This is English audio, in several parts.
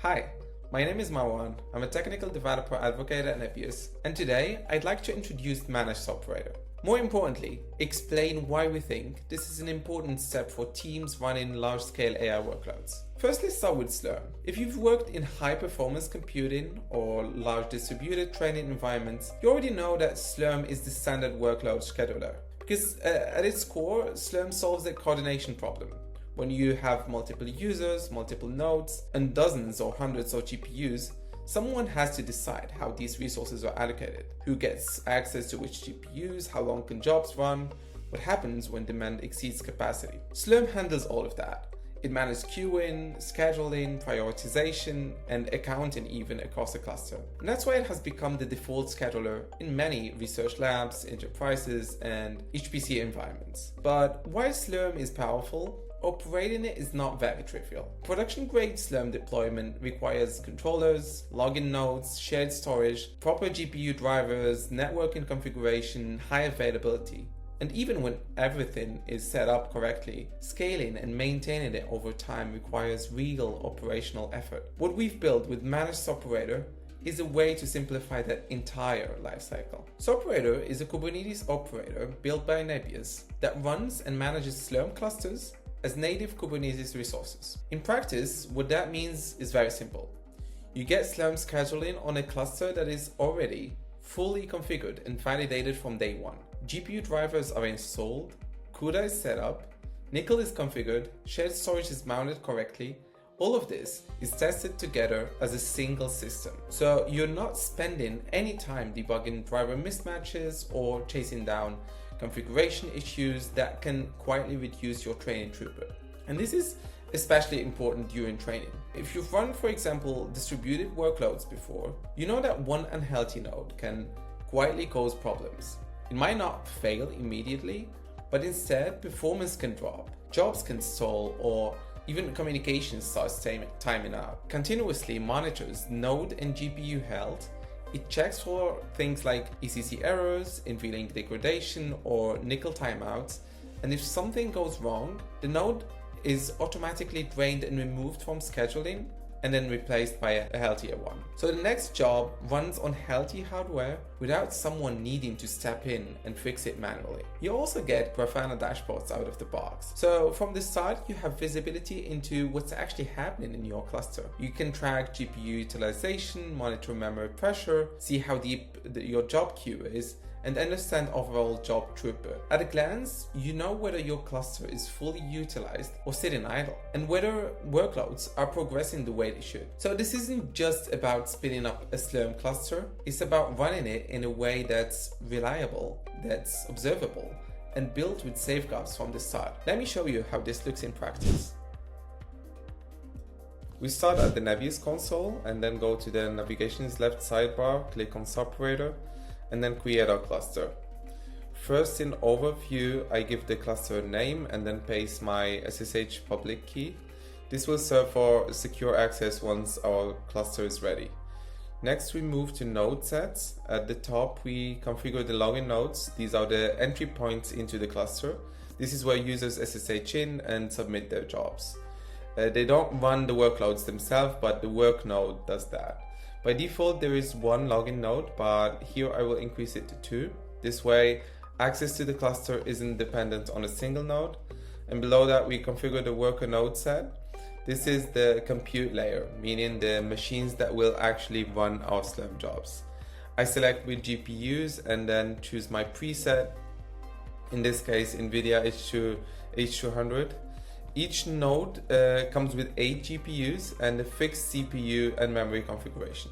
Hi, my name is Marouane. I'm a technical developer advocate at Nebius, and today I'd like to introduce Managed Soperator. More importantly, explain why we think this is an important step for teams running large-scale AI workloads. First, let's start with Slurm. If you've worked in high-performance computing or large distributed training environments, you already know that Slurm is the standard workload scheduler. Because at its core, Slurm solves a coordination problem. When you have multiple users, multiple nodes, and dozens or hundreds of GPUs, someone has to decide how these resources are allocated, who gets access to which GPUs, how long can jobs run, what happens when demand exceeds capacity. Slurm handles all of that. It manages queuing, scheduling, prioritization, and accounting even across a cluster. And that's why it has become the default scheduler in many research labs, enterprises, and HPC environments. But while Slurm is powerful, operating it is not very trivial. Production-grade Slurm deployment requires controllers, login nodes, shared storage, proper GPU drivers, networking configuration, high availability. And even when everything is set up correctly, scaling and maintaining it over time requires real operational effort. What we've built with Managed Soperator is a way to simplify that entire lifecycle. Soperator is a Kubernetes operator built by Nebius that runs and manages Slurm clusters as native Kubernetes resources. In practice, what that means is very simple. You get Slurm scheduling on a cluster that is already fully configured and validated from day one. GPU drivers are installed, CUDA is set up, Nickel is configured, shared storage is mounted correctly. All of this is tested together as a single system. So you're not spending any time debugging driver mismatches or chasing down configuration issues that can quietly reduce your training throughput. And this is especially important during training. If you've run, for example, distributed workloads before, you know that one unhealthy node can quietly cause problems. It might not fail immediately, but instead performance can drop, jobs can stall, or even communication starts timing out. Continuously monitors node and GPU health. It checks for things like ECC errors, NVLink degradation, or Nickel timeouts, and if something goes wrong, the node is automatically drained and removed from scheduling and then replaced by a healthier one. So the next job runs on healthy hardware without someone needing to step in and fix it manually. You also get Grafana dashboards out of the box. So from the start, you have visibility into what's actually happening in your cluster. You can track GPU utilization, monitor memory pressure, see how deep your job queue is, and understand overall job throughput. At a glance, you know whether your cluster is fully utilized or sitting idle, and whether workloads are progressing the way they should. So this isn't just about spinning up a Slurm cluster, it's about running it in a way that's reliable, that's observable, and built with safeguards from the start. Let me show you how this looks in practice. We start at the Nebius console and then go to the navigation's left sidebar, click on Soperator, and then create our cluster. First, in overview, I give the cluster a name and then paste my SSH public key. This will serve for secure access once our cluster is ready. Next, we move to node sets. At the top, we configure the login nodes. These are the entry points into the cluster. This is where users SSH in and submit their jobs. They don't run the workloads themselves, but the work node does that. By default, there is one login node, but here I will increase it to 2. This way, access to the cluster isn't dependent on a single node. And below that, we configure the worker node set. This is the compute layer, meaning the machines that will actually run our Slurm jobs. I select with GPUs and then choose my preset. In this case, NVIDIA H200. Each node comes with 8 GPUs and a fixed CPU and memory configuration.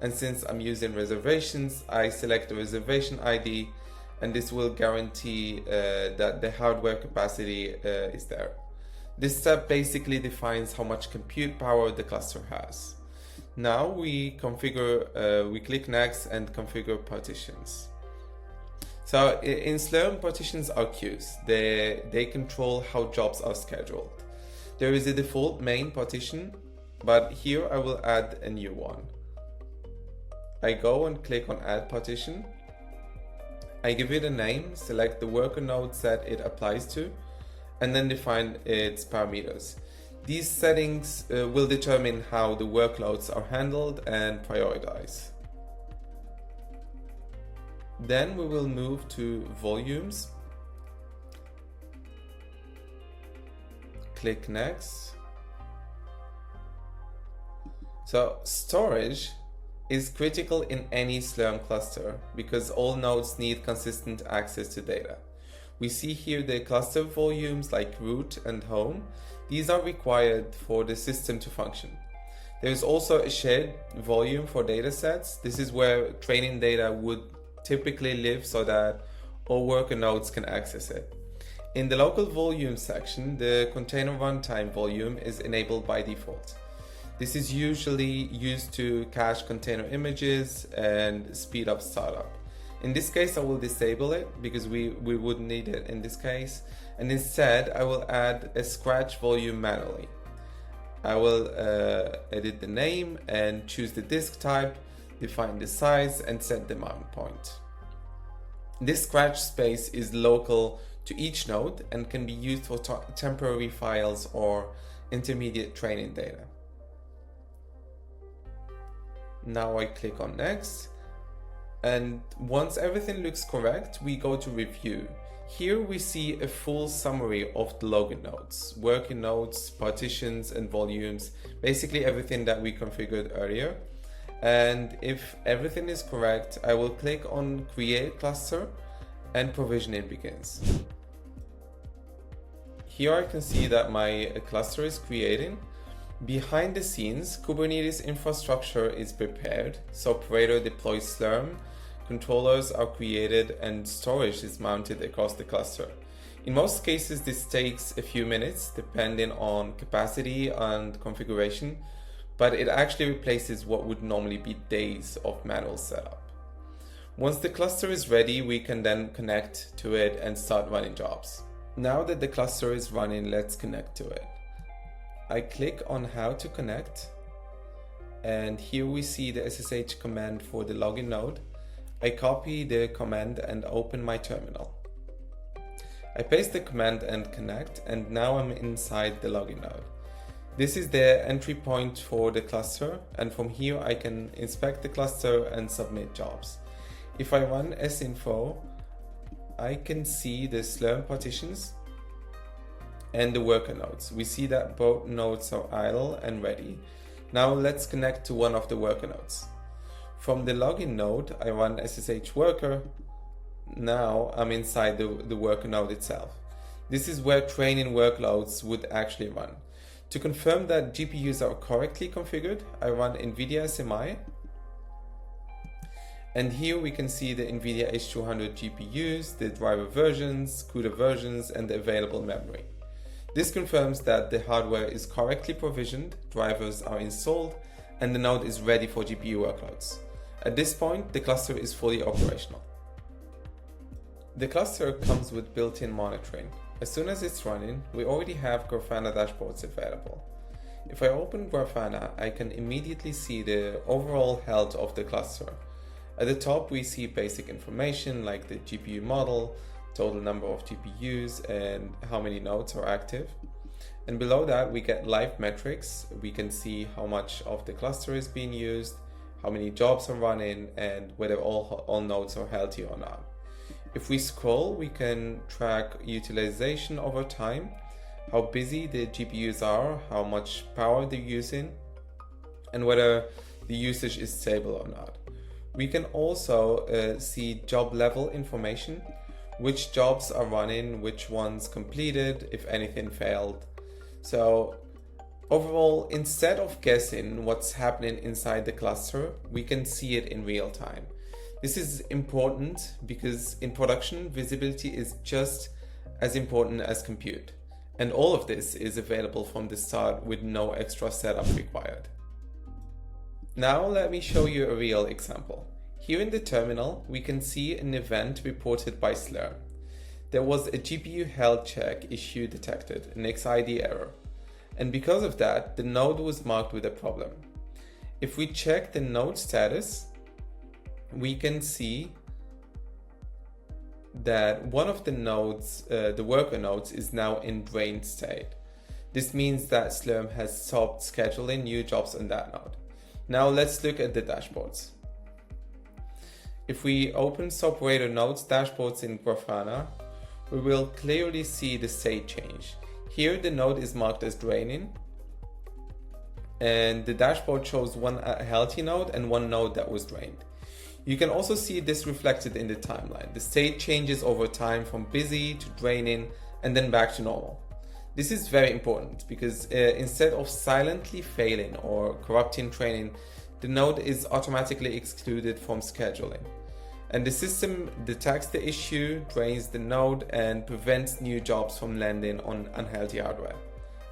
And since I'm using reservations, I select the reservation ID, and this will guarantee that the hardware capacity is there. This step basically defines how much compute power the cluster has. Now we click next and configure partitions. So in Slurm, partitions are queues. They control how jobs are scheduled. There is a default main partition, but here I will add a new one. I go and click on add partition. I give it a name, select the worker node that it applies to, and then define its parameters. These settings will determine how the workloads are handled and prioritized. Then we will move to volumes. Click next. So storage is critical in any Slurm cluster because all nodes need consistent access to data. We see here the cluster volumes like root and home. These are required for the system to function. There is also a shared volume for datasets. This is where training data would typically live so that all worker nodes can access it. In the local volume section, the container runtime volume is enabled by default. This is usually used to cache container images and speed up startup. In this case, I will disable it because we wouldn't need it in this case. And instead, I will add a scratch volume manually. I will edit the name and choose the disk type, define the size and set the mount point. This scratch space is local to each node and can be used for temporary files or intermediate training data. Now I click on next, and once everything looks correct, we go to review. Here we see a full summary of the login nodes, working nodes, partitions and volumes, basically everything that we configured earlier. And if everything is correct, I will click on create cluster and provisioning begins. Here I can see that my cluster is creating. Behind the scenes, Kubernetes infrastructure is prepared, Soperator deploys Slurm, controllers are created and storage is mounted across the cluster. In most cases, this takes a few minutes depending on capacity and configuration, but it actually replaces what would normally be days of manual setup. Once the cluster is ready, we can then connect to it and start running jobs. Now that the cluster is running, let's connect to it. I click on how to connect, and here we see the SSH command for the login node. I copy the command and open my terminal. I paste the command and connect, and now I'm inside the login node. This is the entry point for the cluster, and from here I can inspect the cluster and submit jobs. If I run sinfo, I can see the Slurm partitions and the worker nodes. We see that both nodes are idle and ready. Now let's connect to one of the worker nodes. From the login node, I run SSH worker. Now I'm inside the worker node itself. This is where training workloads would actually run. To confirm that GPUs are correctly configured, I run NVIDIA SMI. And here we can see the NVIDIA H200 GPUs, the driver versions, CUDA versions, and the available memory. This confirms that the hardware is correctly provisioned, drivers are installed, and the node is ready for GPU workloads. At this point, the cluster is fully operational. The cluster comes with built-in monitoring. As soon as it's running, we already have Grafana dashboards available. If I open Grafana, I can immediately see the overall health of the cluster. At the top, we see basic information like the GPU model, total number of GPUs, and how many nodes are active. And below that, we get live metrics. We can see how much of the cluster is being used, how many jobs are running, and whether all nodes are healthy or not. If we scroll, we can track utilization over time, how busy the GPUs are, how much power they're using, and whether the usage is stable or not. We can also see job level information, which jobs are running, which ones completed, if anything failed. So overall, instead of guessing what's happening inside the cluster, we can see it in real time. This is important because in production, visibility is just as important as compute. And all of this is available from the start with no extra setup required. Now let me show you a real example. Here in the terminal, we can see an event reported by Slurm. There was a GPU health check issue detected, an XID error. And because of that, the node was marked with a problem. If we check the node status, we can see that one of the nodes, the worker nodes, is now in drained state. This means that Slurm has stopped scheduling new jobs on that node. Now let's look at the dashboards. If we open Soperator node's dashboards in Grafana, we will clearly see the state change. Here the node is marked as draining, and the dashboard shows one healthy node and one node that was drained. You can also see this reflected in the timeline. The state changes over time from busy to draining and then back to normal. This is very important because instead of silently failing or corrupting training, the node is automatically excluded from scheduling. And the system detects the issue, drains the node, and prevents new jobs from landing on unhealthy hardware.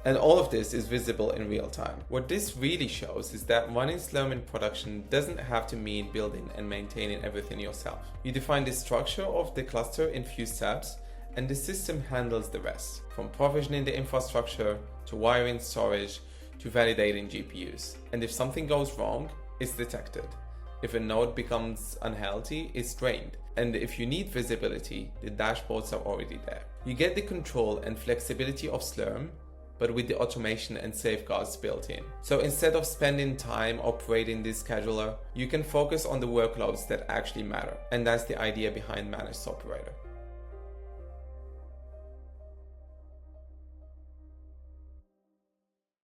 And all of this is visible in real time. What this really shows is that running Slurm in production doesn't have to mean building and maintaining everything yourself. You define the structure of the cluster in few steps, and the system handles the rest, from provisioning the infrastructure, to wiring storage, to validating GPUs. And if something goes wrong, it's detected. If a node becomes unhealthy, it's drained. And if you need visibility, the dashboards are already there. You get the control and flexibility of Slurm, but with the automation and safeguards built in. So instead of spending time operating this scheduler, you can focus on the workloads that actually matter. And that's the idea behind Managed Soperator.